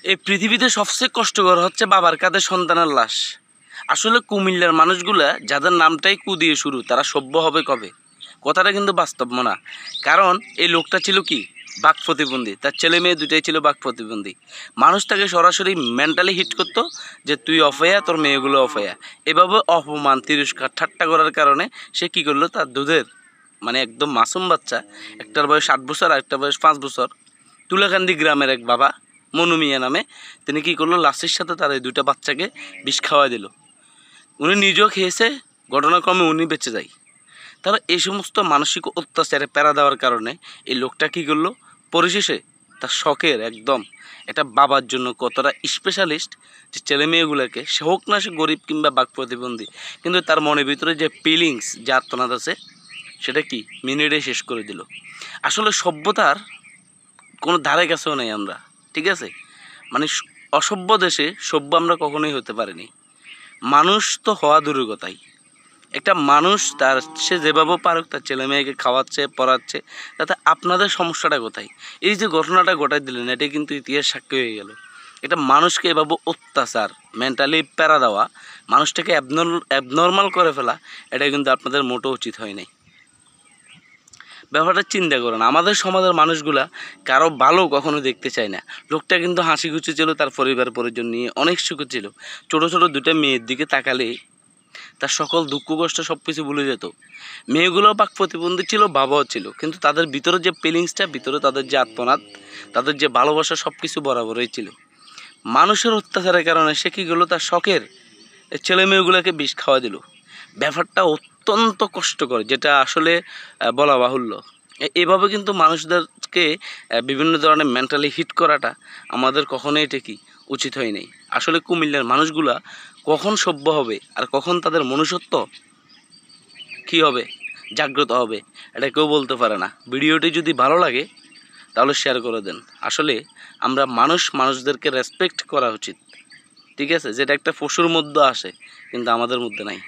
এই পৃথিবীতে সবচেয়ে কষ্টকর হচ্ছে বাবার কাঁধে সন্তানের লাশ। আসলে কুমিল্লার মানুষগুলা যাদের নামটাই কু দিয়ে শুরু, তারা সভ্য হবে কবে? কথাটা কিন্তু বাস্তব না। কারণ এই লোকটা ছিল কি বাক প্রতিবন্ধী, তার ছেলে মেয়ে দুটাই ছিল বাক প্রতিবন্ধী। মানুষ তাকে সরাসরি মেন্টালি হিট করতো যে তুই অফয়া, তোর মেয়েগুলো অফয়া। এভাবে অপমান, তিরস্কার, ঠাট্টা করার কারণে সে কি করলো, তার দুধের মানে একদম মাসুম বাচ্চা, একটার বয়স 8 বছর আর একটা বয়স 5 বছর, তুলাকান্দি গ্রামের এক বাবা মনু মিয়া নামে, তিনি কি করলো, লাশের সাথে তার এই দুইটা বাচ্চাকে বিষ খাওয়া দিল। উনি নিজেও খেয়েছে, ঘটনাক্রমে উনি বেঁচে যায়। তারা এই সমস্ত মানসিক অত্যাচারে প্যারা দেওয়ার কারণে এই লোকটা কী করলো, পরিশেষে তার শখের একদম এটা বাবার জন্য কতটা স্পেশালিস্ট যে ছেলে মেয়েগুলোকে, সে হোক না সে গরিব কিংবা বাক প্রতিবন্ধী, কিন্তু তার মনের ভিতরে যে ফিলিংস, যে আত্মনাদ আছে, সেটা কি মিনিটে শেষ করে দিল। আসলে সভ্যতার কোনো ধারে কাছেও নেই আমরা, ঠিক আছে? মানে অসভ্য দেশে সভ্য আমরা কখনোই হতে পারিনি। মানুষ তো হওয়া দূরের কথাই, একটা মানুষ তার সে যেভাবে পারুক তার ছেলে মেয়েকে খাওয়াচ্ছে, পড়াচ্ছে, তাতে আপনাদের সমস্যাটা কোথায়? এই যে ঘটনাটা ঘটাই দিলেন, এটা কিন্তু ইতিহাস সাক্ষী হয়ে গেল। এটা মানুষকে এভাবে অত্যাচার, মেন্টালি প্যারা দেওয়া, মানুষটাকে অ্যাবনর্মাল করে ফেলা, এটা কিন্তু আপনাদের মোটেও উচিত হয় নাই। ব্যাপারটা চিন্তা করেন, আমাদের সমাজের মানুষগুলা কারো ভালো কখনো দেখতে চায় না। লোকটা কিন্তু হাসি খুশি ছিল, তার পরিবার পরিজন নিয়ে অনেক সুখে ছিল। ছোটো ছোটো দুটো মেয়ের দিকে তাকালে তার সকল দুঃখ কষ্ট সব কিছু ভুলে যেত। মেয়েগুলো বাক প্রতিবন্ধী ছিল, বাবাও ছিল, কিন্তু তাদের ভিতরে যে ফিলিংসটা, ভিতরে তাদের যে আত্মনাদ, তাদের যে ভালোবাসা, সব কিছু বরাবরই ছিল। মানুষের অত্যাচারের কারণে সে কী করলো, তার শখের ছেলে মেয়েগুলোকে বিষ খাওয়া দিল। ব্যাপারটা অত্যন্ত কষ্টকর, যেটা আসলে বলা বাহুল্য। এভাবে কিন্তু মানুষদেরকে বিভিন্ন ধরনের মেন্টালি হিট করাটা আমাদের কখনোই এটা কি উচিত হয় নাই। আসলে কুমিল্লার মানুষগুলা কখন সভ্য হবে আর কখন তাদের মনুষ্যত্ব কী হবে, জাগ্রত হবে, এটা কেউ বলতে পারে না। ভিডিওটি যদি ভালো লাগে তাহলে শেয়ার করে দেন। আসলে আমরা মানুষদেরকে রেসপেক্ট করা উচিত, ঠিক আছে? যেটা একটা পশুর মধ্যে আসে কিন্তু আমাদের মধ্যে নাই।